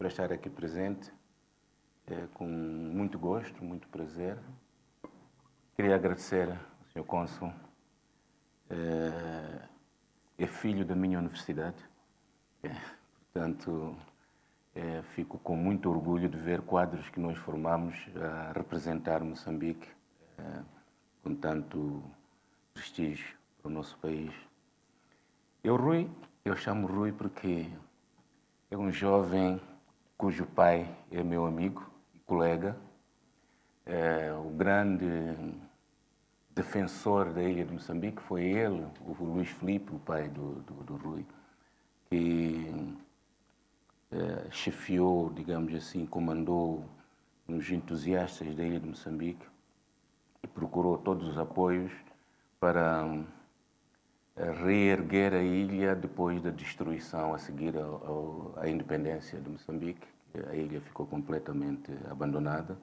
por estar aqui presente, com muito gosto, muito prazer. Queria agradecer ao Sr. Cônsul, é filho da minha universidade, portanto, fico com muito orgulho de ver quadros que nós formamos a representar Moçambique com tanto prestígio para o nosso país. Eu chamo Rui porque é um jovem cujo pai é meu amigo e colega, o grande defensor da ilha de Moçambique foi ele, o Luís Filipe, o pai do Rui, que chefiou, digamos assim, comandou os entusiastas da ilha de Moçambique e procurou todos os apoios para reerguer a ilha depois da destruição a seguir à independência de Moçambique. A ilha ficou completamente abandonada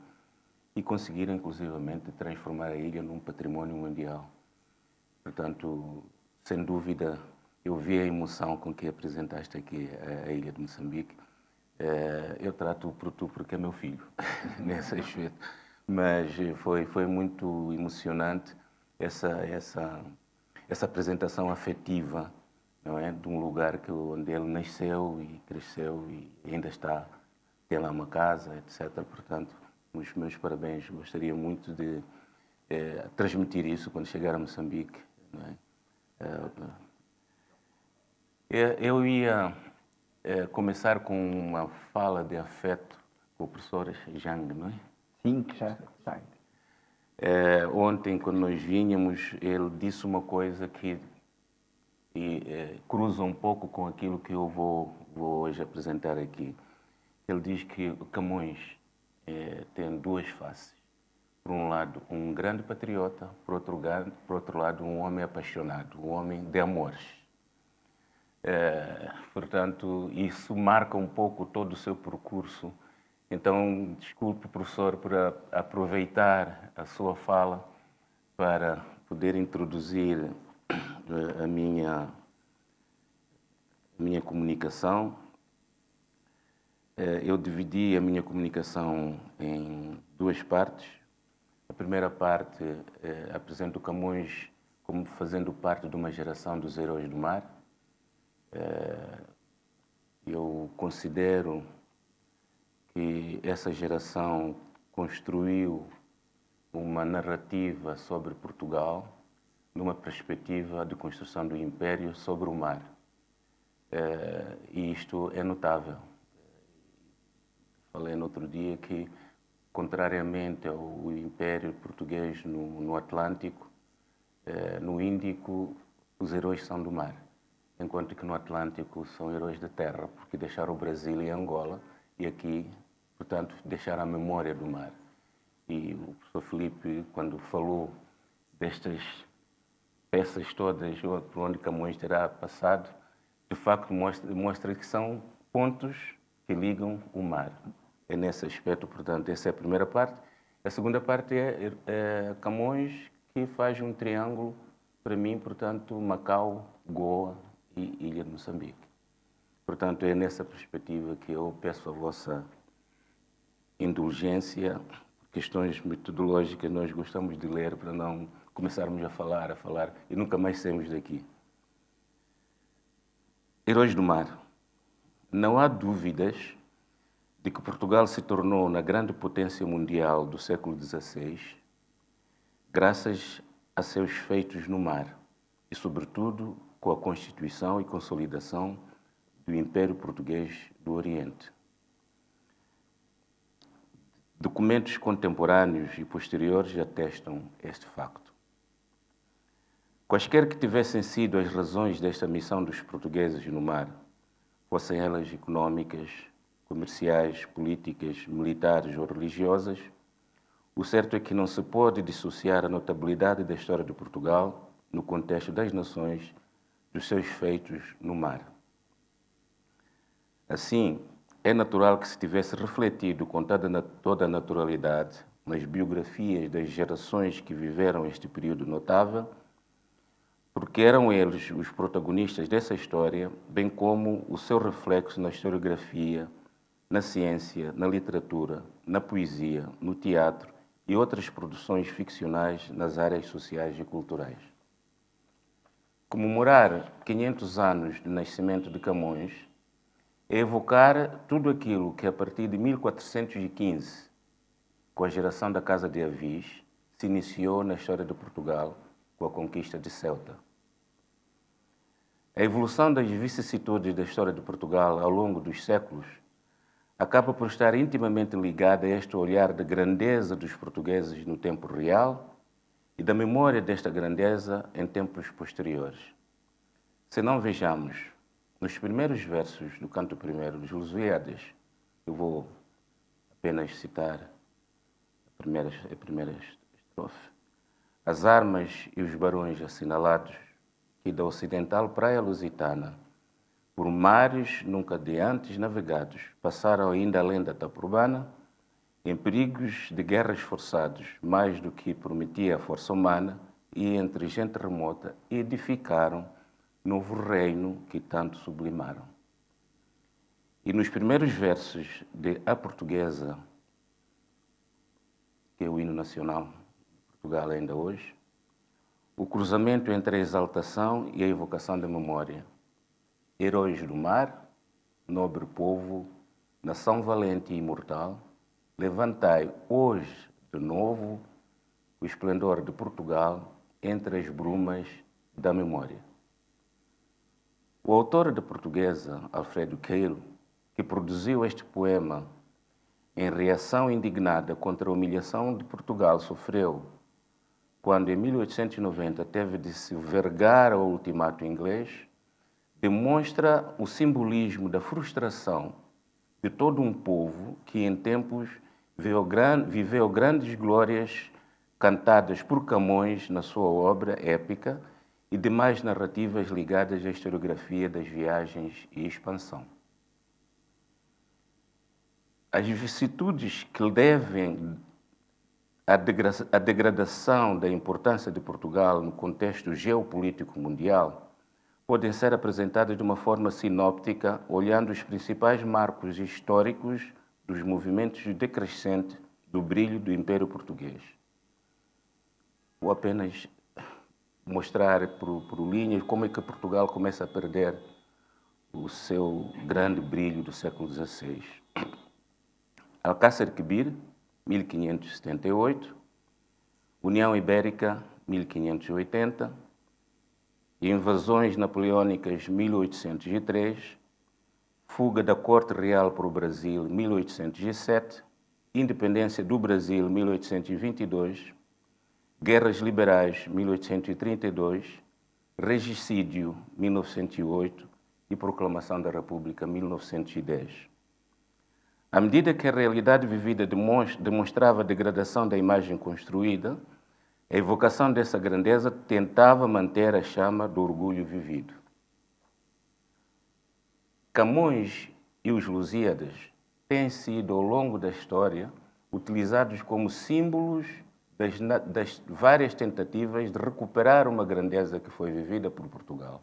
e conseguiram, inclusivamente, transformar a ilha num património mundial. Portanto, sem dúvida, eu vi a emoção com que apresentaste aqui a ilha de Moçambique. Eu trato-o por tu porque é meu filho, nesse aspecto. Mas foi muito emocionante essa apresentação afetiva, não é? De um lugar onde ele nasceu e cresceu e ainda está, tem lá uma casa, etc. Portanto, os meus parabéns. Gostaria muito de transmitir isso quando chegar a Moçambique. Não é? Eu ia começar com uma fala de afeto com o professor Jang, não é? Sim, que já sai. Ontem, quando nós vínhamos, ele disse uma coisa que cruza um pouco com aquilo que eu vou hoje apresentar aqui. Ele diz que o Camões tem duas faces. Por um lado, um grande patriota, por outro lado, um homem apaixonado, um homem de amores. Portanto, isso marca um pouco todo o seu percurso. Então, desculpe, professor, por aproveitar a sua fala para poder introduzir a minha comunicação. Eu dividi a minha comunicação em duas partes. A primeira parte apresento Camões como fazendo parte de uma geração dos heróis do mar. Eu considero que essa geração construiu uma narrativa sobre Portugal numa perspectiva de construção do império sobre o mar. E isto é notável. Falei no outro dia que, contrariamente ao império português no Atlântico, no Índico os heróis são do mar, enquanto que no Atlântico são heróis da terra, porque deixaram o Brasil e Angola, e aqui, portanto, deixaram a memória do mar. E o professor Filipe, quando falou destas peças todas por onde Camões terá passado, de facto mostra que são pontos que ligam o mar. É nesse aspecto, portanto, essa é a primeira parte. A segunda parte é Camões, que faz um triângulo, para mim, portanto, Macau, Goa e Ilha de Moçambique. Portanto, é nessa perspectiva que eu peço a vossa indulgência. Questões metodológicas nós gostamos de ler para não começarmos a falar e nunca mais saímos daqui. Heróis do mar. Não há dúvidas de que Portugal se tornou na grande potência mundial do século XVI graças a seus feitos no mar e, sobretudo, com a constituição e consolidação do Império Português do Oriente. Documentos contemporâneos e posteriores atestam este facto. Quaisquer que tivessem sido as razões desta missão dos portugueses no mar, fossem elas económicas, comerciais, políticas, militares ou religiosas, o certo é que não se pode dissociar a notabilidade da história de Portugal no contexto das nações dos seus feitos no mar. Assim, é natural que se tivesse refletido com toda a naturalidade nas biografias das gerações que viveram este período notável, porque eram eles os protagonistas dessa história, bem como o seu reflexo na historiografia na ciência, na literatura, na poesia, no teatro e outras produções ficcionais nas áreas sociais e culturais. Comemorar 500 anos do nascimento de Camões é evocar tudo aquilo que, a partir de 1415, com a geração da Casa de Avis, se iniciou na história de Portugal com a conquista de Ceuta. A evolução das vicissitudes da história de Portugal ao longo dos séculos acaba por estar intimamente ligada a este olhar de grandeza dos portugueses no tempo real e da memória desta grandeza em tempos posteriores. Se não vejamos, nos primeiros versos do canto primeiro dos Lusíadas, eu vou apenas citar a primeira estrofe, as armas e os barões assinalados que da ocidental praia lusitana, por mares nunca de antes navegados, passaram ainda além da Taprobana, em perigos de guerras forçados, mais do que prometia a força humana, e entre gente remota edificaram novo reino que tanto sublimaram. E nos primeiros versos de A Portuguesa, que é o hino nacional de Portugal ainda hoje, o cruzamento entre a exaltação e a evocação da memória. Heróis do mar, nobre povo, nação valente e imortal, levantai hoje de novo o esplendor de Portugal entre as brumas da memória. O autor da Portuguesa, Alfredo Queiro, que produziu este poema em reação indignada contra a humilhação de Portugal sofreu quando, em 1890, teve de se vergar ao ultimato inglês, demonstra o simbolismo da frustração de todo um povo que, em tempos, viveu grandes glórias cantadas por Camões na sua obra épica e demais narrativas ligadas à historiografia das viagens e expansão. As vicissitudes que devem à degradação da importância de Portugal no contexto geopolítico mundial podem ser apresentadas de uma forma sinóptica, olhando os principais marcos históricos dos movimentos decrescentes do brilho do Império Português. Vou apenas mostrar por linhas como é que Portugal começa a perder o seu grande brilho do século XVI. Alcácer Quibir, 1578, União Ibérica, 1580, invasões napoleônicas, 1803, fuga da Corte Real para o Brasil, 1807, independência do Brasil, 1822, guerras liberais, 1832, regicídio, 1908 e proclamação da República, 1910. À medida que a realidade vivida demonstrava a degradação da imagem construída, a evocação dessa grandeza tentava manter a chama do orgulho vivido. Camões e os Lusíadas têm sido, ao longo da história, utilizados como símbolos das várias tentativas de recuperar uma grandeza que foi vivida por Portugal.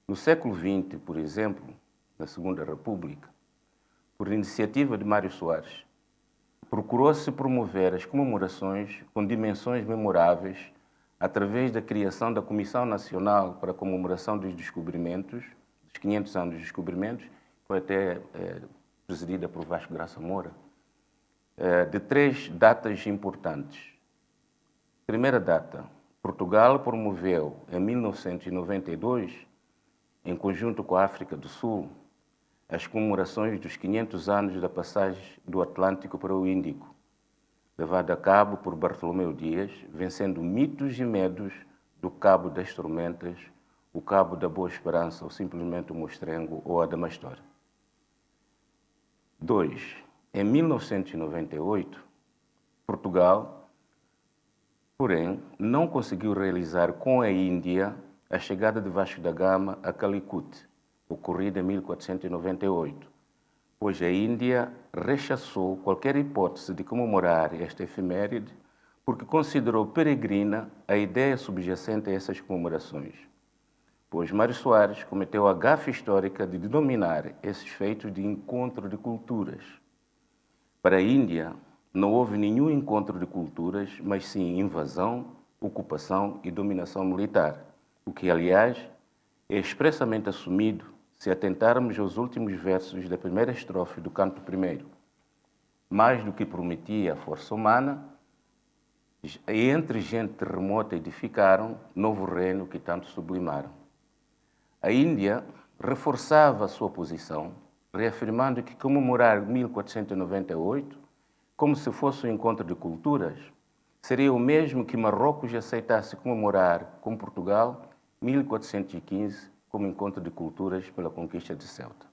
No século XX, por exemplo, na Segunda República, por iniciativa de Mário Soares, procurou-se promover as comemorações com dimensões memoráveis através da criação da Comissão Nacional para a Comemoração dos Descobrimentos, dos 500 anos dos descobrimentos, que foi até presidida por Vasco Graça Moura, de 3 datas importantes. Primeira data, Portugal promoveu, em 1992, em conjunto com a África do Sul, as comemorações dos 500 anos da passagem do Atlântico para o Índico, levada a cabo por Bartolomeu Dias, vencendo mitos e medos do Cabo das Tormentas, o Cabo da Boa Esperança, ou simplesmente o Mostrengo ou a Adamastor. 2. Em 1998, Portugal, porém, não conseguiu realizar com a Índia a chegada de Vasco da Gama a Calicut, ocorrida em 1498, pois a Índia rechaçou qualquer hipótese de comemorar esta efeméride porque considerou peregrina a ideia subjacente a essas comemorações. pois Mário Soares cometeu a gafe histórica de denominar esses feitos de encontro de culturas. Para a Índia, não houve nenhum encontro de culturas, mas sim invasão, ocupação e dominação militar, o que, aliás, é expressamente assumido se atentarmos aos últimos versos da primeira estrofe do canto primeiro. Mais do que prometia a força humana, entre gente remota edificaram novo reino que tanto sublimaram. A Índia reforçava a sua posição, reafirmando que comemorar 1498, como se fosse um encontro de culturas, seria o mesmo que Marrocos aceitasse comemorar com Portugal 1415 como encontro de culturas pela conquista de Ceuta.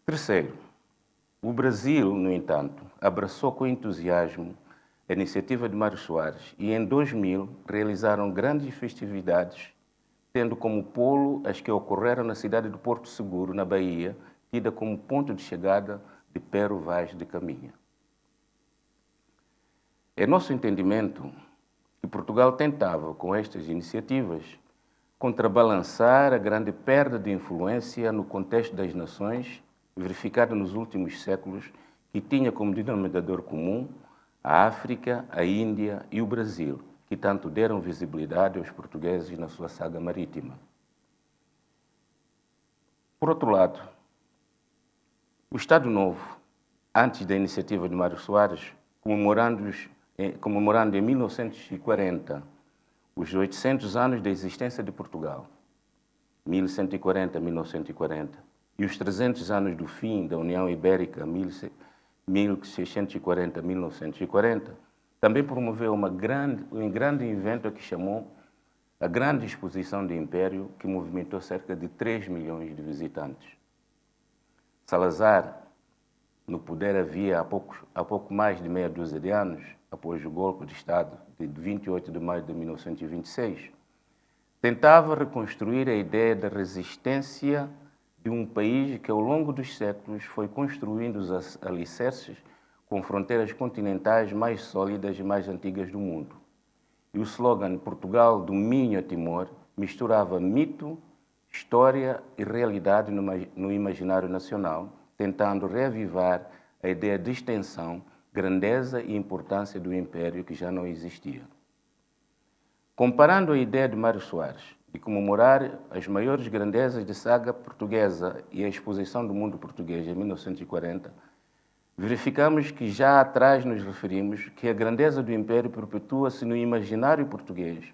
Terceiro, o Brasil, no entanto, abraçou com entusiasmo a iniciativa de Mário Soares e em 2000 realizaram grandes festividades, tendo como polo as que ocorreram na cidade de Porto Seguro, na Bahia, tida como ponto de chegada de Pero Vaz de Caminha. É nosso entendimento que Portugal tentava, com estas iniciativas, contrabalançar a grande perda de influência no contexto das nações, verificada nos últimos séculos, que tinha como denominador comum a África, a Índia e o Brasil, que tanto deram visibilidade aos portugueses na sua saga marítima. Por outro lado, o Estado Novo, antes da iniciativa de Mário Soares, comemorando em 1940 os 800 anos da existência de Portugal, 1140-1940, e os 300 anos do fim da União Ibérica, 1640-1940, também promoveu um grande evento que chamou a Grande Exposição do Império, que movimentou cerca de 3 milhões de visitantes. Salazar, no poder havia há pouco mais de meia dúzia de anos, após o golpe de Estado de 28 de maio de 1926, tentava reconstruir a ideia da resistência de um país que, ao longo dos séculos, foi construindo os alicerces com fronteiras continentais mais sólidas e mais antigas do mundo. E o slogan Portugal do Minho a Timor misturava mito, história e realidade no imaginário nacional, tentando reavivar a ideia de extensão, grandeza e importância do império que já não existia. Comparando a ideia de Mário Soares de comemorar as maiores grandezas da saga portuguesa e a exposição do mundo português em 1940, verificamos que já atrás nos referimos que a grandeza do império perpetua-se no imaginário português,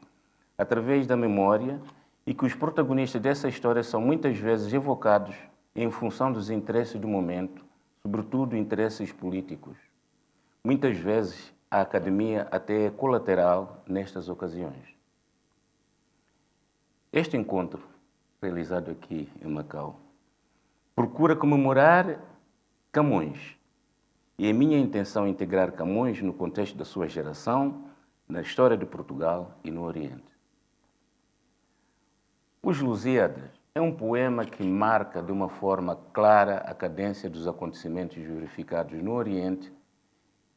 através da memória, e que os protagonistas dessa história são muitas vezes evocados em função dos interesses do momento, sobretudo interesses políticos. Muitas vezes a academia até é colateral nestas ocasiões. Este encontro, realizado aqui em Macau, procura comemorar Camões. E é minha intenção integrar Camões no contexto da sua geração, na história de Portugal e no Oriente. Os Lusíadas é um poema que marca de uma forma clara a cadência dos acontecimentos verificados no Oriente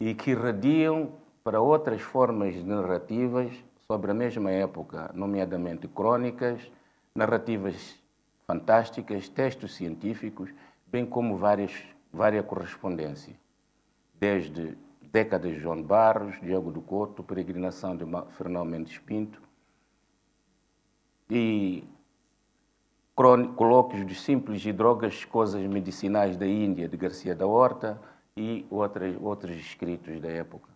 e que irradiam para outras formas narrativas sobre a mesma época, nomeadamente crônicas, narrativas fantásticas, textos científicos, bem como várias correspondência. Desde Décadas de João de Barros, Diego do Couto, Peregrinação de Fernão Mendes Pinto e colóquios de Simples e Drogas, Coisas Medicinais da Índia, de Garcia da Horta e outros escritos da época.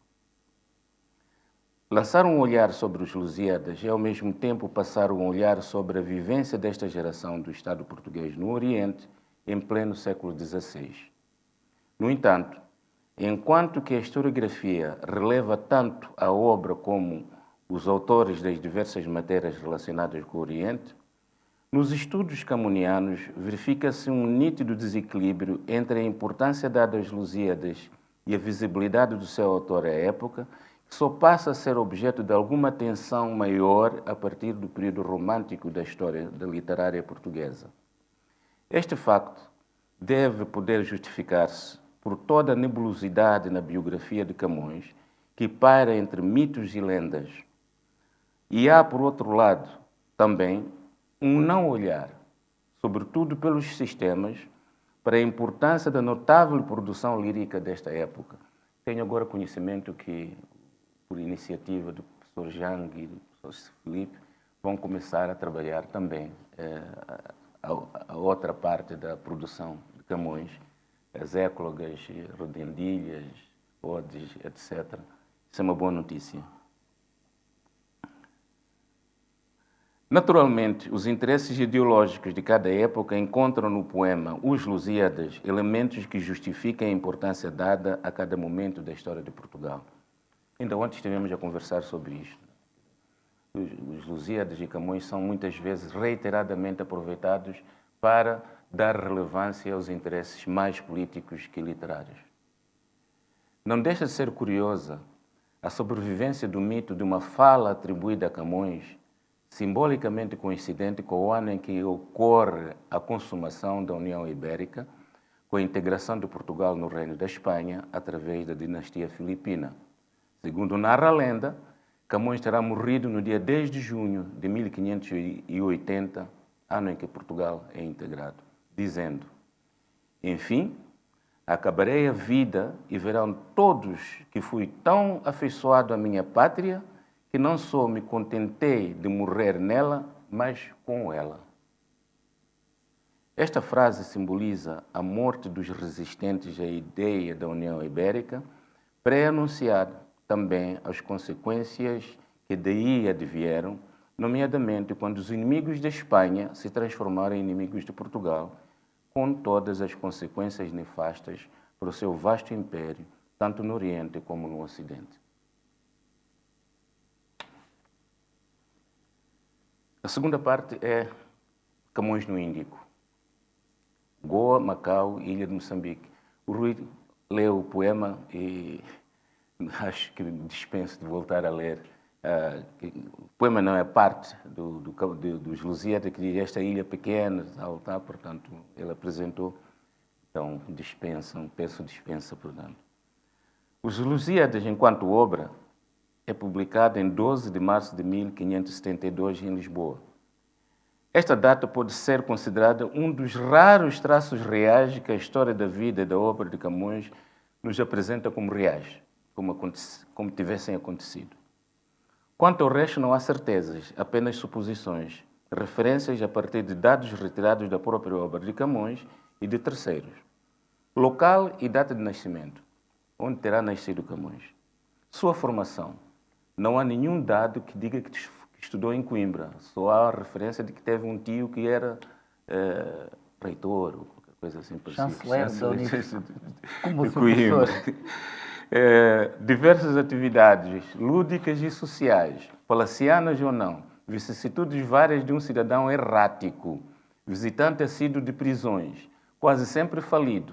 Lançar um olhar sobre os Lusíadas é, ao mesmo tempo, passar um olhar sobre a vivência desta geração do Estado português no Oriente em pleno século XVI. No entanto, enquanto que a historiografia releva tanto a obra como os autores das diversas matérias relacionadas com o Oriente, nos estudos camonianos verifica-se um nítido desequilíbrio entre a importância dada às Lusíadas e a visibilidade do seu autor à época, que só passa a ser objeto de alguma atenção maior a partir do período romântico da história da literária portuguesa. Este facto deve poder justificar-se por toda a nebulosidade na biografia de Camões, que paira entre mitos e lendas. E há, por outro lado, também um não olhar, sobretudo pelos sistemas, para a importância da notável produção lírica desta época. Tenho agora conhecimento que, por iniciativa do professor Jang e do professor Felipe, vão começar a trabalhar também a outra parte da produção de Camões, as éclogas, rodendilhas, odes, etc. Isso é uma boa notícia. Naturalmente, os interesses ideológicos de cada época encontram no poema Os Lusíadas elementos que justificam a importância dada a cada momento da história de Portugal. Ainda ontem estivemos a conversar sobre isto. Os Lusíadas de Camões são muitas vezes reiteradamente aproveitados para dar relevância aos interesses mais políticos que literários. Não deixa de ser curiosa a sobrevivência do mito de uma fala atribuída a Camões, simbolicamente coincidente com o ano em que ocorre a consumação da União Ibérica, com a integração de Portugal no Reino da Espanha através da dinastia filipina. Segundo narra a lenda, Camões terá morrido no dia 10 de junho de 1580, ano em que Portugal é integrado, dizendo: enfim, acabarei a vida e verão todos que fui tão afeiçoado à minha pátria que não só me contentei de morrer nela, mas com ela. Esta frase simboliza a morte dos resistentes à ideia da União Ibérica, pré-anunciada também as consequências que daí advieram, nomeadamente quando os inimigos da Espanha se transformaram em inimigos de Portugal, com todas as consequências nefastas para o seu vasto império, tanto no Oriente como no Ocidente. A segunda parte é Camões no Índico. Goa, Macau e Ilha de Moçambique. O Rui leu o poema e acho que dispenso de voltar a ler. O poema não é parte dos Lusíadas, que diz esta ilha pequena, tal, portanto, ele apresentou. Então, peço dispensa, portanto. Os Lusíadas, enquanto obra, é publicado em 12 de março de 1572 em Lisboa. Esta data pode ser considerada um dos raros traços reais que a história da vida e da obra de Camões nos apresenta como reais, como tivessem acontecido. Quanto ao resto, não há certezas, apenas suposições, referências a partir de dados retirados da própria obra de Camões e de terceiros. Local e data de nascimento, onde terá nascido Camões. Sua formação. Não há nenhum dado que diga que estudou em Coimbra. Só há a referência de que teve um tio que era reitor, ou qualquer coisa assim parecida. Chanceler da Universidade de Coimbra. Diversas atividades lúdicas e sociais, palacianas ou não, vicissitudes várias de um cidadão errático, visitante assíduo de prisões, quase sempre falido,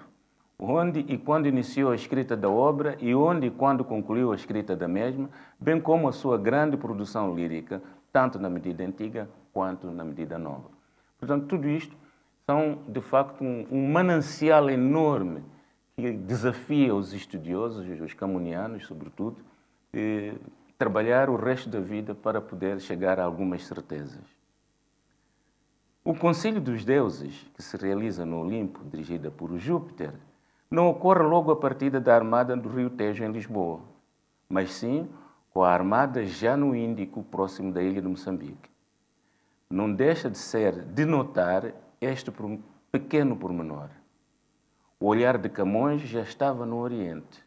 onde e quando iniciou a escrita da obra e onde e quando concluiu a escrita da mesma, bem como a sua grande produção lírica, tanto na medida antiga quanto na medida nova. Portanto, tudo isto são, de facto, um manancial enorme que desafia os estudiosos, os camonianos, sobretudo, a trabalhar o resto da vida para poder chegar a algumas certezas. O Concílio dos Deuses, que se realiza no Olimpo, dirigida por Júpiter, não ocorre logo a partida da armada do Rio Tejo em Lisboa, mas sim com a armada já no Índico, próximo da ilha de Moçambique. Não deixa de notar este pequeno pormenor. O olhar de Camões já estava no Oriente.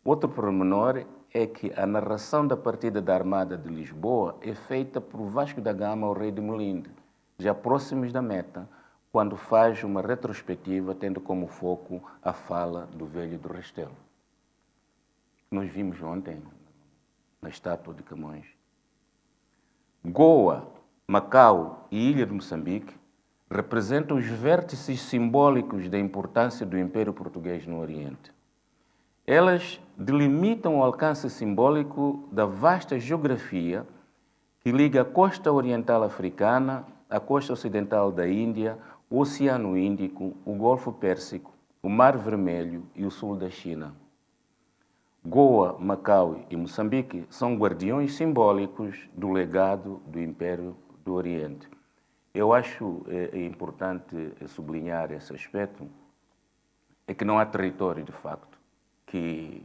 Outro pormenor é que a narração da partida da armada de Lisboa é feita por Vasco da Gama ao rei de Melinde, já próximos da meta, quando faz uma retrospectiva tendo como foco a fala do velho do Restelo. Nós vimos ontem na estátua de Camões. Goa, Macau e Ilha de Moçambique representam os vértices simbólicos da importância do Império Português no Oriente. Elas delimitam o alcance simbólico da vasta geografia que liga a costa oriental africana, a costa ocidental da Índia, o Oceano Índico, o Golfo Pérsico, o Mar Vermelho e o sul da China. Goa, Macau e Moçambique são guardiões simbólicos do legado do Império do Oriente. Eu acho importante sublinhar esse aspecto, é que não há território, de facto, que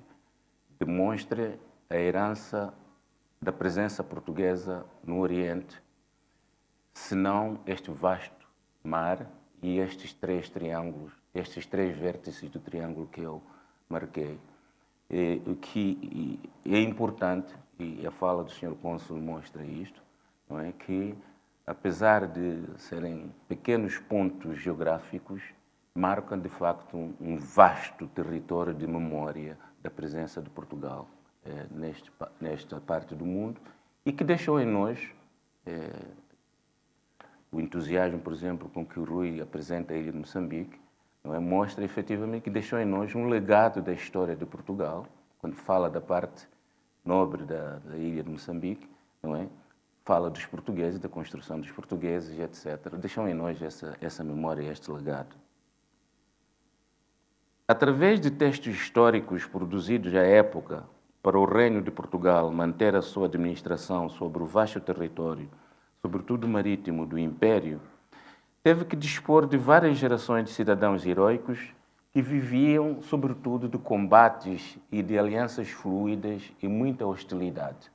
demonstre a herança da presença portuguesa no Oriente, senão este vasto mar e estes três triângulos, estes três vértices do triângulo que eu marquei. O que é importante, e a fala do Sr. Cônsul mostra isto, não é? Que, apesar de serem pequenos pontos geográficos, marcam de facto um vasto território de memória da presença de Portugal nesta parte do mundo e que deixou em nós o entusiasmo, por exemplo, com que o Rui apresenta a Ilha de Moçambique, não é? Mostra efetivamente que deixou em nós um legado da história de Portugal, quando fala da parte nobre da Ilha de Moçambique, não é? Fala dos portugueses, da construção dos portugueses, etc. Deixou em nós essa memória, este legado. Através de textos históricos produzidos à época para o Reino de Portugal manter a sua administração sobre o vasto território, sobretudo marítimo, do Império, teve que dispor de várias gerações de cidadãos heroicos que viviam, sobretudo, de combates e de alianças fluídas e muita hostilidade.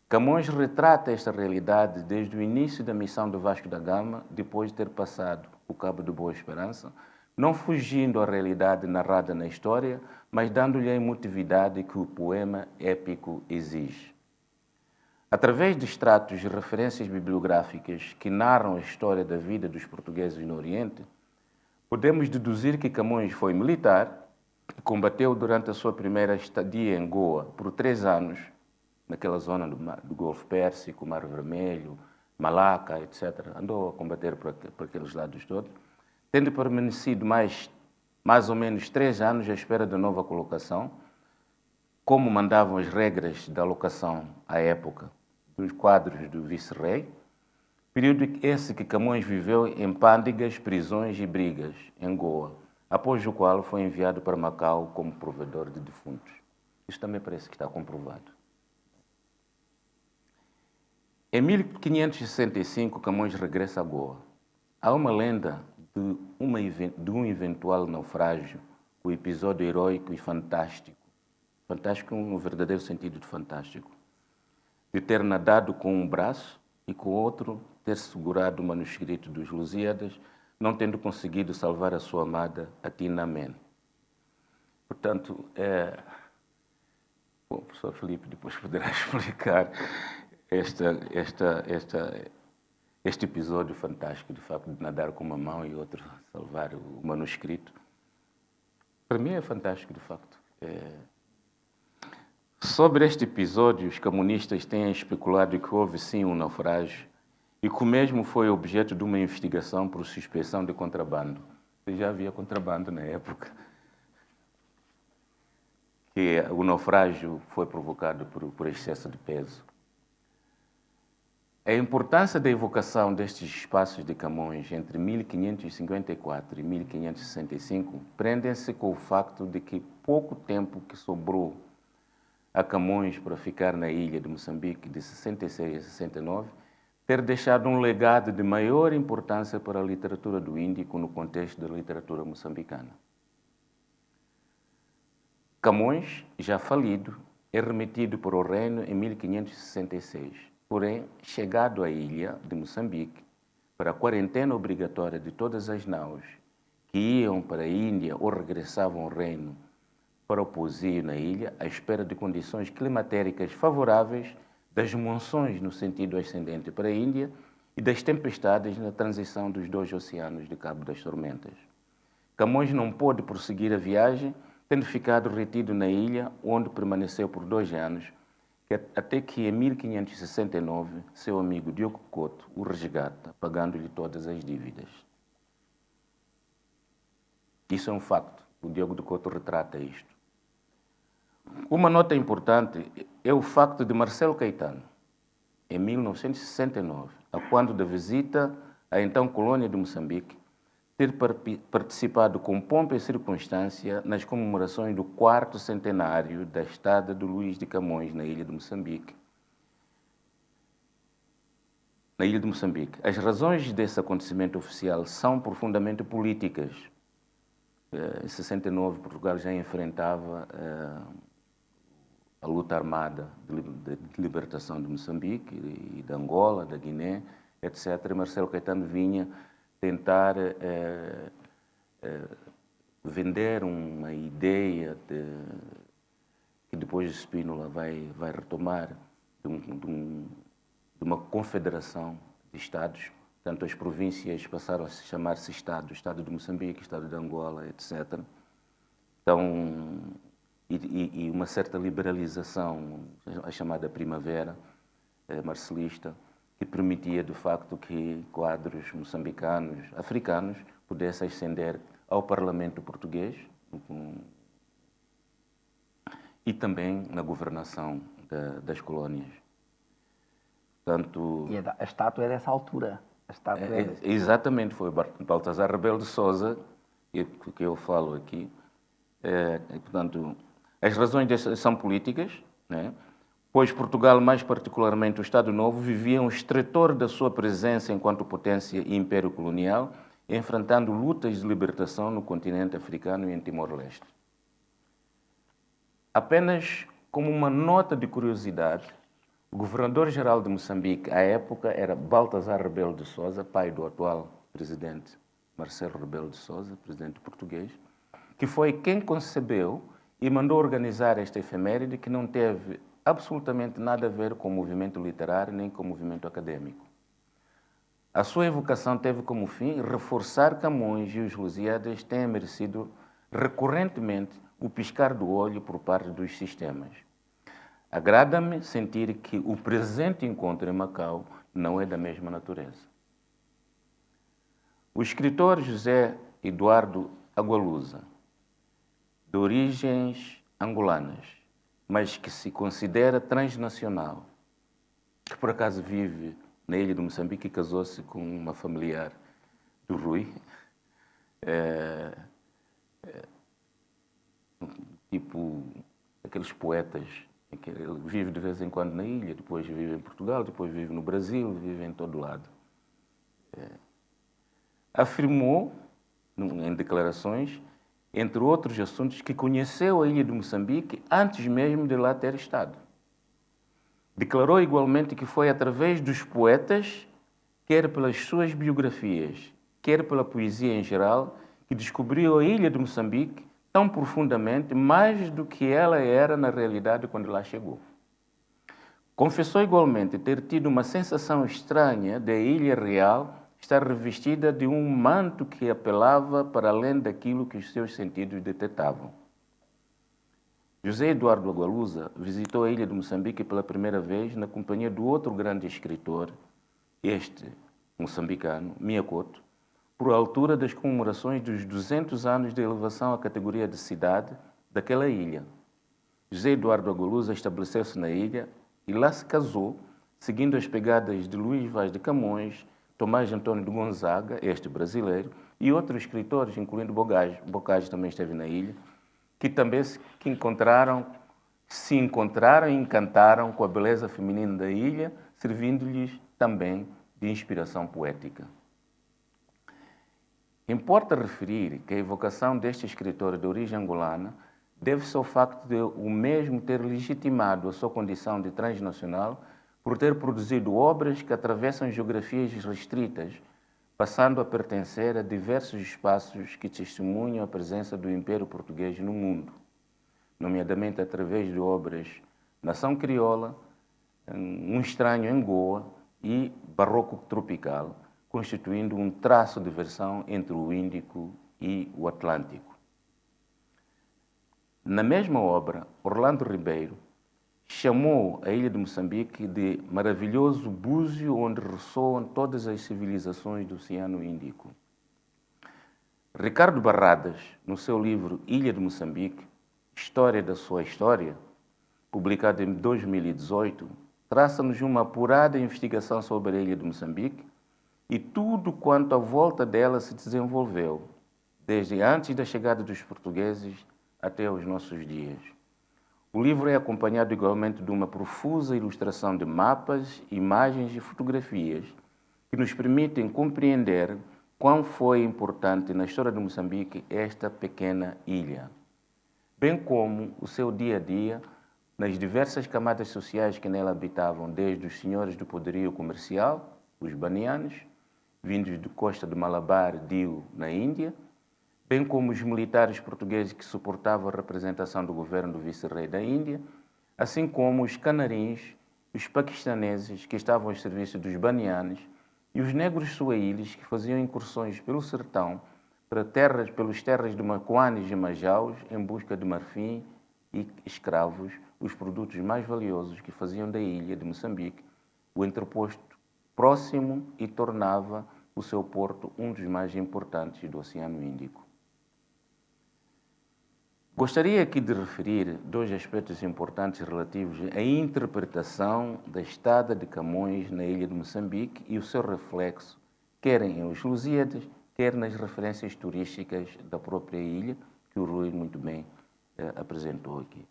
Camões retrata esta realidade desde o início da missão de Vasco da Gama, depois de ter passado o Cabo de Boa Esperança, não fugindo à realidade narrada na história, mas dando-lhe a emotividade que o poema épico exige. Através de extratos e referências bibliográficas que narram a história da vida dos portugueses no Oriente, podemos deduzir que Camões foi militar, combateu durante a sua primeira estadia em Goa por 3 anos, naquela zona do Golfo Pérsico, Mar Vermelho, Malaca, etc. Andou a combater por aqueles lados todos, tendo permanecido mais ou menos 3 anos à espera da nova colocação, como mandavam as regras da alocação à época dos quadros do vice-rei, período esse que Camões viveu em pândegas, prisões e brigas em Goa, após o qual foi enviado para Macau como provedor de defuntos. Isso também parece que está comprovado. Em 1565, Camões regressa a Goa. Há uma lenda de um eventual naufrágio, o episódio heróico e fantástico no verdadeiro sentido de fantástico, de ter nadado com um braço e com o outro ter segurado o manuscrito dos Lusíadas, não tendo conseguido salvar a sua amada Atina Men. Portanto, bom, o professor Filipe depois poderá explicar este episódio fantástico, de facto, de nadar com uma mão e outra salvar o manuscrito. Para mim é fantástico, de facto. Sobre este episódio, os comunistas têm especulado que houve sim um naufrágio e que o mesmo foi objeto de uma investigação por suspeição de contrabando. Já havia contrabando na época. Que o naufrágio foi provocado por excesso de peso. A importância da evocação destes espaços de Camões entre 1554 e 1565 prendem-se com o facto de que pouco tempo que sobrou a Camões para ficar na ilha de Moçambique de 66 a 69, ter deixado um legado de maior importância para a literatura do Índico no contexto da literatura moçambicana. Camões, já falido, é remetido para o reino em 1566, porém, chegado à ilha de Moçambique, para a quarentena obrigatória de todas as naus que iam para a Índia ou regressavam ao reino para o pousio na ilha, à espera de condições climatéricas favoráveis, das monções no sentido ascendente para a Índia e das tempestades na transição dos 2 oceanos de Cabo das Tormentas. Camões não pôde prosseguir a viagem, tendo ficado retido na ilha, onde permaneceu por 2 anos, até que em 1569 seu amigo Diogo Couto o resgata, pagando-lhe todas as dívidas. Isso é um facto. O Diogo de Couto retrata isto. Uma nota importante é o facto de Marcelo Caetano, em 1969, a quando da visita à então colônia de Moçambique, ter participado com pompa e circunstância nas comemorações do 4º centenário da estada de Luís de Camões na ilha de Moçambique. na ilha de Moçambique. As razões desse acontecimento oficial são profundamente políticas. Em 69, Portugal já enfrentava a luta armada de libertação de Moçambique e de Angola, da Guiné, etc. E Marcelo Caetano vinha tentar vender uma ideia que depois Spínola vai retomar de uma confederação de Estados. Portanto, as províncias passaram a chamar-se Estado, Estado de Moçambique, Estado de Angola, etc. Então, e uma certa liberalização, a chamada Primavera marcelista, que permitia, de facto, que quadros moçambicanos, africanos, pudessem ascender ao Parlamento português e também na governação das colónias. Portanto, E a estátua é dessa altura. A estátua exatamente, foi Baltasar Rebelo de Sousa que eu falo aqui. Portanto, as razões dessas são políticas, né? Pois Portugal, mais particularmente o Estado Novo, vivia um estretor da sua presença enquanto potência e império colonial, enfrentando lutas de libertação no continente africano e em Timor-Leste. Apenas como uma nota de curiosidade, o governador-geral de Moçambique, à época, era Baltasar Rebelo de Sousa, pai do atual presidente Marcelo Rebelo de Sousa, presidente português, que foi quem concebeu e mandou organizar esta efeméride, que não teve absolutamente nada a ver com o movimento literário nem com o movimento acadêmico. A sua evocação teve como fim reforçar Camões e os Lusíadas têm merecido recorrentemente o piscar do olho por parte dos sistemas. Agrada-me sentir que o presente encontro em Macau não é da mesma natureza. O escritor José Eduardo Agualusa, de origens angolanas, mas que se considera transnacional, que por acaso vive na ilha de Moçambique e casou-se com uma familiar do Rui, tipo aqueles poetas, que ele vive de vez em quando na ilha, depois vive em Portugal, depois vive no Brasil, vive em todo lado. Afirmou, em declarações, entre outros assuntos, que conheceu a ilha de Moçambique antes mesmo de lá ter estado. Declarou igualmente que foi através dos poetas, quer pelas suas biografias, quer pela poesia em geral, que descobriu a ilha de Moçambique tão profundamente, mais do que ela era na realidade quando lá chegou. Confessou igualmente ter tido uma sensação estranha de a ilha real estar revestida de um manto que apelava para além daquilo que os seus sentidos detectavam. José Eduardo Agualusa visitou a ilha de Moçambique pela primeira vez na companhia do outro grande escritor, este moçambicano, Mia Couto, por altura das comemorações dos 200 anos de elevação à categoria de cidade daquela ilha. José Eduardo Agualusa estabeleceu-se na ilha e lá se casou, seguindo as pegadas de Luís Vaz de Camões, Tomás Antônio de Gonzaga, este brasileiro, e outros escritores, incluindo Bocage. Bocage também esteve na ilha, que também se encontraram e encantaram com a beleza feminina da ilha, servindo-lhes também de inspiração poética. Importa referir que a evocação deste escritor de origem angolana deve-se ao facto de o mesmo ter legitimado a sua condição de transnacional por ter produzido obras que atravessam geografias restritas, passando a pertencer a diversos espaços que testemunham a presença do Império Português no mundo, nomeadamente através de obras Nação Crioula, Um Estranho em Goa e Barroco Tropical, constituindo um traço de versão entre o Índico e o Atlântico. Na mesma obra, Orlando Ribeiro chamou a ilha de Moçambique de maravilhoso búzio onde ressoam todas as civilizações do Oceano Índico. Ricardo Barradas, no seu livro Ilha de Moçambique, História da sua História, publicado em 2018, traça-nos uma apurada investigação sobre a ilha de Moçambique e tudo quanto à volta dela se desenvolveu, desde antes da chegada dos portugueses até os nossos dias. O livro é acompanhado igualmente de uma profusa ilustração de mapas, imagens e fotografias que nos permitem compreender quão foi importante na história de Moçambique esta pequena ilha, bem como o seu dia a dia nas diversas camadas sociais que nela habitavam, desde os senhores do poderio comercial, os banianos, vindos de costa de Malabar, Diu, na Índia, bem como os militares portugueses que suportavam a representação do governo do vice-rei da Índia, assim como os canarins, os paquistaneses que estavam ao serviço dos banianos e os negros suaílis que faziam incursões pelo sertão pelas terras de Macuanes e Majaus em busca de marfim e escravos, os produtos mais valiosos que faziam da ilha de Moçambique o entreposto próximo e tornava o seu porto um dos mais importantes do Oceano Índico. Gostaria aqui de referir dois aspectos importantes relativos à interpretação da estada de Camões na ilha de Moçambique e o seu reflexo, quer em Os Lusíadas, quer nas referências turísticas da própria ilha, que o Rui muito bem apresentou aqui.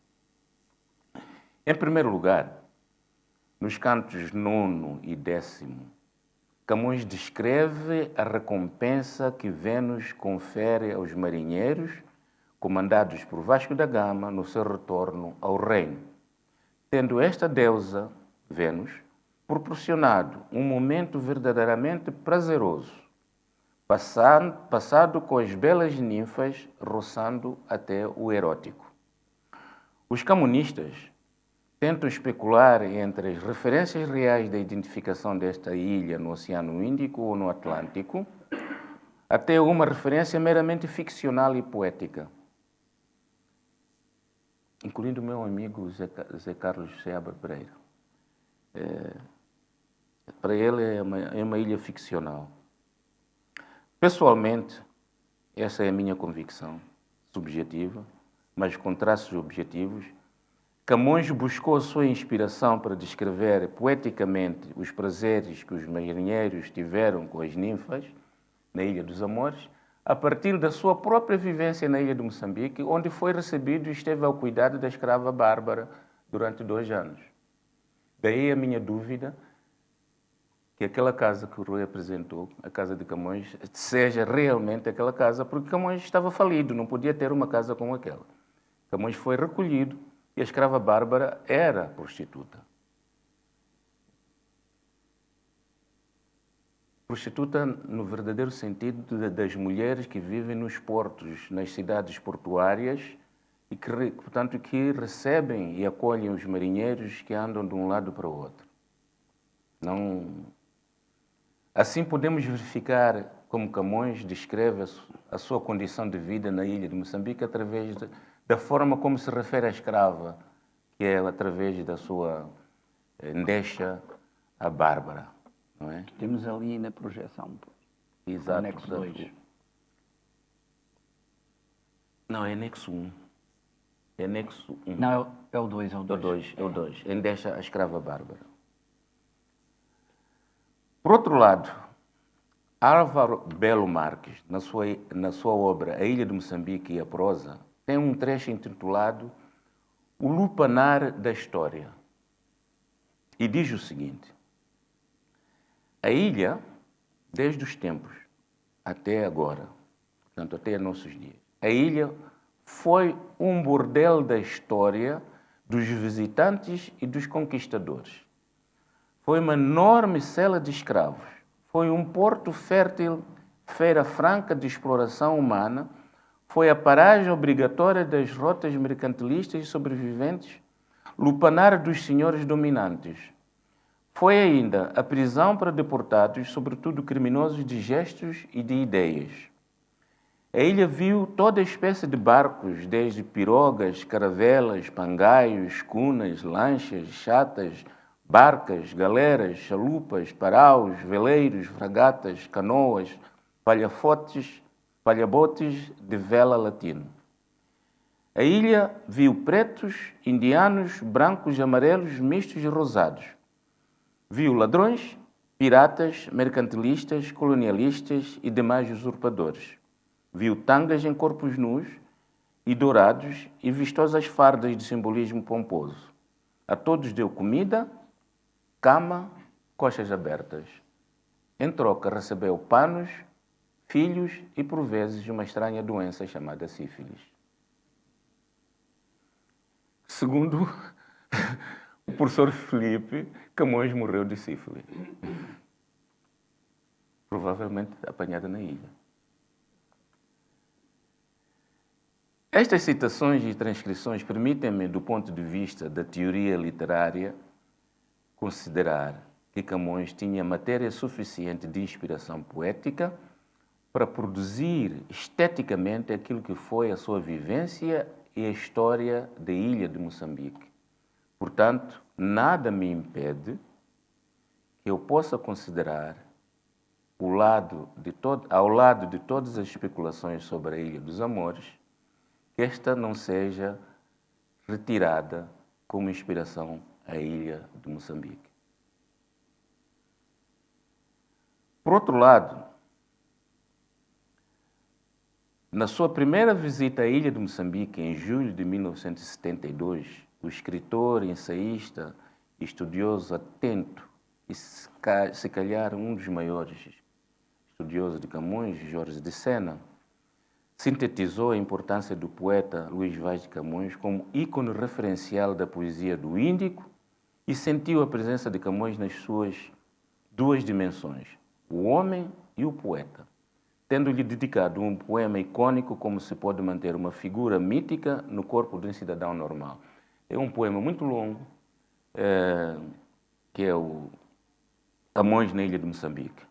Em primeiro lugar, nos cantos 9º e 10º, Camões descreve a recompensa que Vênus confere aos marinheiros comandados por Vasco da Gama no seu retorno ao reino, tendo esta deusa, Vênus, proporcionado um momento verdadeiramente prazeroso, passado com as belas ninfas, roçando até o erótico. Os camonistas tentam especular entre as referências reais da identificação desta ilha no Oceano Índico ou no Atlântico, até uma referência meramente ficcional e poética, incluindo o meu amigo Zé Carlos Seabra Pereira. Para ele é uma ilha ficcional. Pessoalmente, essa é a minha convicção subjetiva, mas com traços objetivos. Camões buscou a sua inspiração para descrever poeticamente os prazeres que os marinheiros tiveram com as ninfas na Ilha dos Amores, a partir da sua própria vivência na ilha de Moçambique, onde foi recebido e esteve ao cuidado da escrava Bárbara durante 2 anos. Daí a minha dúvida que aquela casa que o Rui apresentou, a casa de Camões, seja realmente aquela casa, porque Camões estava falido, não podia ter uma casa como aquela. Camões foi recolhido e a escrava Bárbara era prostituta. Prostituta no verdadeiro sentido das mulheres que vivem nos portos, nas cidades portuárias e que, portanto, que recebem e acolhem os marinheiros que andam de um lado para o outro. Não... Assim podemos verificar como Camões descreve a sua condição de vida na ilha de Moçambique através da forma como se refere à escrava, que é através da sua endecha a Bárbara. Não é? Temos ali na projeção. Exato. Anexo 2. Não, é anexo 1. É anexo 1. Não, é o 2, é o 2. É o 2. Endecha a escrava Bárbara. Por outro lado, Álvaro Belo Marques, na sua obra A Ilha de Moçambique e a Prosa, tem um trecho intitulado O Lupanar da História. E diz o seguinte: a ilha, desde os tempos até agora, portanto até nossos dias, a ilha foi um bordel da história dos visitantes e dos conquistadores. Foi uma enorme cela de escravos. Foi um porto fértil, feira franca de exploração humana. Foi a paragem obrigatória das rotas mercantilistas e sobreviventes, lupanar dos senhores dominantes. Foi ainda a prisão para deportados, sobretudo criminosos de gestos e de ideias. A ilha viu toda espécie de barcos, desde pirogas, caravelas, pangaios, cunas, lanchas, chatas, barcas, galeras, chalupas, paraus, veleiros, fragatas, canoas, palhabotes de vela latino. A ilha viu pretos, indianos, brancos, amarelos, mistos e rosados. Viu ladrões, piratas, mercantilistas, colonialistas e demais usurpadores. Viu tangas em corpos nus e dourados e vistosas fardas de simbolismo pomposo. A todos deu comida, cama, coxas abertas. em troca recebeu panos, filhos e, por vezes, uma estranha doença chamada sífilis. Segundo o professor Felipe, Camões morreu de sífilis. Provavelmente apanhada na ilha. Estas citações e transcrições permitem-me, do ponto de vista da teoria literária, considerar que Camões tinha matéria suficiente de inspiração poética para produzir esteticamente aquilo que foi a sua vivência e a história da ilha de Moçambique. Portanto, nada me impede que eu possa considerar, ao lado de todas as especulações sobre a Ilha dos Amores, que esta não seja retirada como inspiração à ilha de Moçambique. Por outro lado, na sua primeira visita à ilha de Moçambique, em julho de 1972, o escritor, ensaísta, estudioso atento e, se calhar, um dos maiores estudiosos de Camões, Jorge de Sena, sintetizou a importância do poeta Luís Vaz de Camões como ícone referencial da poesia do Índico e sentiu a presença de Camões nas suas duas dimensões, o homem e o poeta, tendo-lhe dedicado um poema icônico como se pode manter uma figura mítica no corpo de um cidadão normal. É um poema muito longo, que é o Camões na Ilha de Moçambique,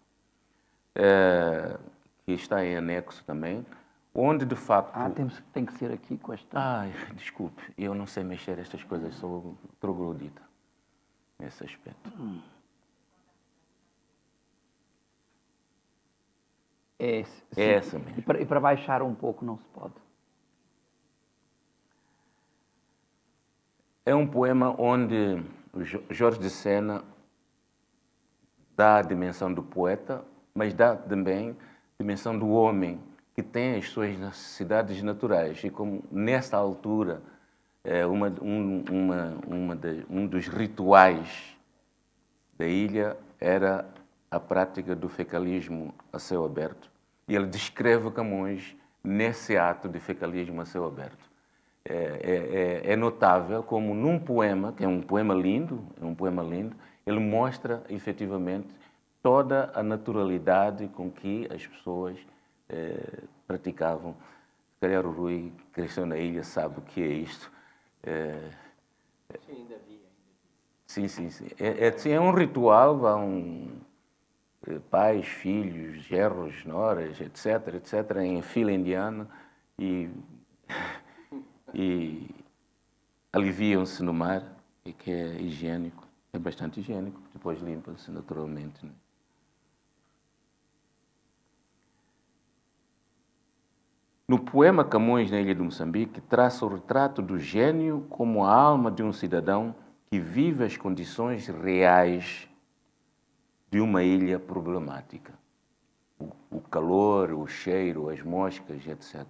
que está em anexo também, onde de facto... tem que ser aqui com esta... Ai, desculpe, eu não sei mexer estas coisas, sou troglodita nesse aspecto. É essa mesmo. E para baixar um pouco não se pode. É um poema onde o Jorge de Sena dá a dimensão do poeta, mas dá também a dimensão do homem, que tem as suas necessidades naturais. E como nessa altura, um dos rituais da ilha era a prática do fecalismo a céu aberto. E ele descreve Camões nesse ato de fecalismo a céu aberto. É notável como num poema, que é um poema lindo, ele mostra efetivamente toda a naturalidade com que as pessoas praticavam. Se calhar o Rui, que cresceu na ilha, sabe o que é isto. Ainda vi. Sim. É um ritual, vão pais, filhos, genros, noras, etc., em fila indiana e aliviam-se no mar, e que é higiênico, é bastante higiênico, depois limpa-se naturalmente. Né? No poema Camões na Ilha de Moçambique, traça o retrato do gênio como a alma de um cidadão que vive as condições reais de uma ilha problemática. O calor, o cheiro, as moscas, etc.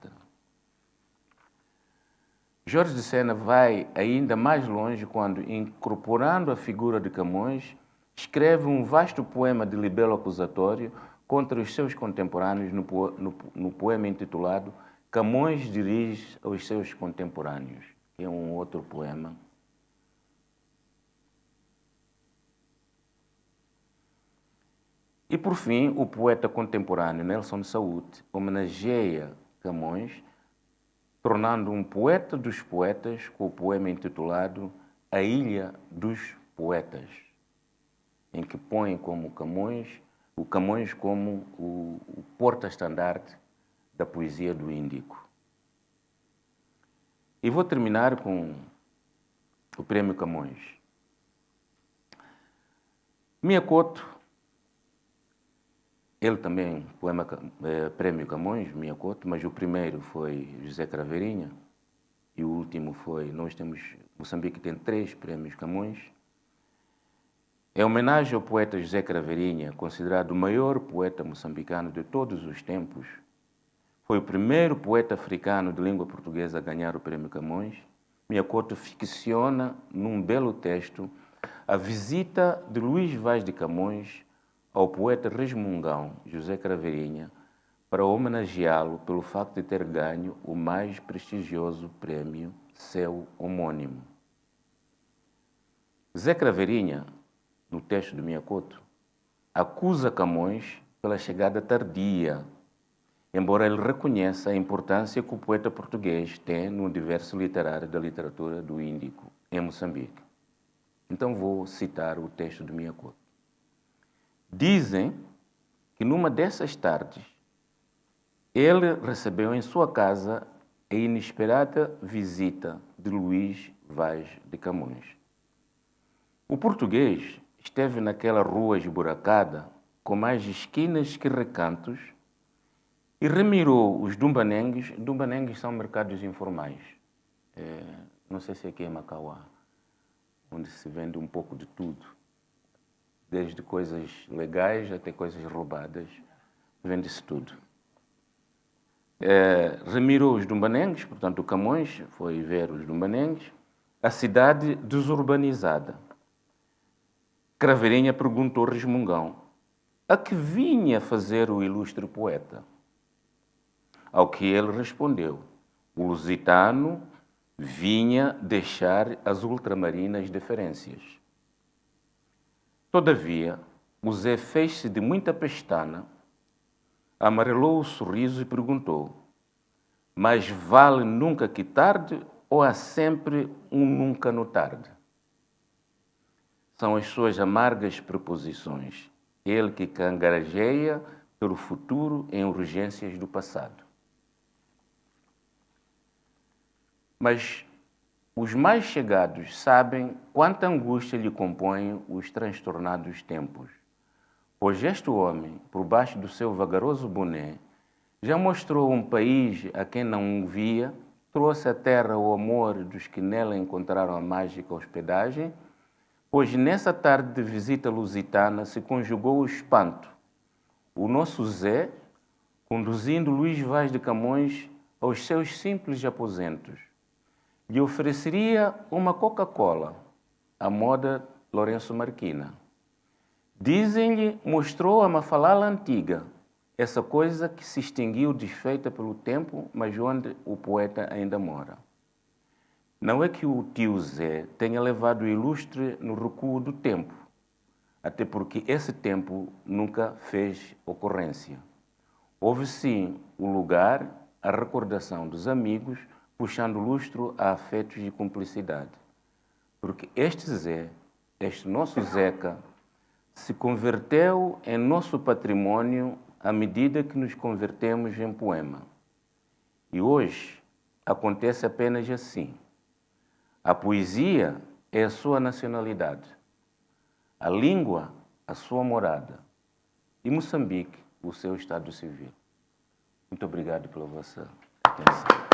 Jorge de Sena vai ainda mais longe quando, incorporando a figura de Camões, escreve um vasto poema de libelo acusatório contra os seus contemporâneos no poema intitulado Camões dirige aos seus contemporâneos, que é um outro poema. E, por fim, o poeta contemporâneo Nelson Saúde homenageia Camões, tornando um poeta dos poetas com o poema intitulado A Ilha dos Poetas, em que põe como o Camões como o porta-estandarte da poesia do Índico. E vou terminar com o Prêmio Camões. Mia Couto, ele também, Prêmio Camões, Mia Couto, mas o primeiro foi José Craveirinha e o último foi, Moçambique tem 3 Prêmios Camões. É homenagem ao poeta José Craveirinha, considerado o maior poeta moçambicano de todos os tempos. Foi o primeiro poeta africano de língua portuguesa a ganhar o Prêmio Camões. Mia Couto ficciona, num belo texto, a visita de Luís Vaz de Camões ao poeta resmungão José Craveirinha para homenageá-lo pelo facto de ter ganho o mais prestigioso prémio seu homônimo. Zé Craveirinha, no texto do Miyakoto, acusa Camões pela chegada tardia, embora ele reconheça a importância que o poeta português tem no universo literário da literatura do Índico, em Moçambique. Então vou citar o texto do Miyakoto. Dizem que numa dessas tardes, ele recebeu em sua casa a inesperada visita de Luís Vaz de Camões. O português esteve naquela rua esburacada, com mais esquinas que recantos, e remirou os dumbanengues. Dumbanengues são mercados informais. Não sei se aqui é Macauá, onde se vende um pouco de tudo. Desde coisas legais até coisas roubadas, vende-se tudo. Remirou os dumbanengues, portanto o Camões foi ver os dumbanengues, a cidade desurbanizada. Craveirinha perguntou resmungão: a que vinha fazer o ilustre poeta? Ao que ele respondeu: o lusitano vinha deixar as ultramarinas deferências. Todavia, o Zé fez-se de muita pestana, amarelou o sorriso e perguntou: mas vale nunca que tarde ou há sempre um nunca no tarde? São as suas amargas preposições, ele que cangarajeia pelo futuro em urgências do passado. Mas os mais chegados sabem quanta angústia lhe compõem os transtornados tempos, pois este homem, por baixo do seu vagaroso boné, já mostrou um país a quem não via, trouxe à terra o amor dos que nela encontraram a mágica hospedagem, pois nessa tarde de visita lusitana se conjugou o espanto. O nosso Zé, conduzindo Luís Vaz de Camões aos seus simples aposentos, lhe ofereceria uma Coca-Cola, à moda Lourenço Marquina. Dizem-lhe, mostrou a Mafalala antiga, essa coisa que se extinguiu desfeita pelo tempo, mas onde o poeta ainda mora. Não é que o tio Zé tenha levado o ilustre no recuo do tempo, até porque esse tempo nunca fez ocorrência. Houve sim o lugar, a recordação dos amigos, puxando lustro a afetos de cumplicidade. Porque este Zé, este nosso Zeca, se converteu em nosso patrimônio à medida que nos convertemos em poema. E hoje acontece apenas assim. A poesia é a sua nacionalidade, a língua, a sua morada, e Moçambique, o seu estado civil. Muito obrigado pela vossa atenção.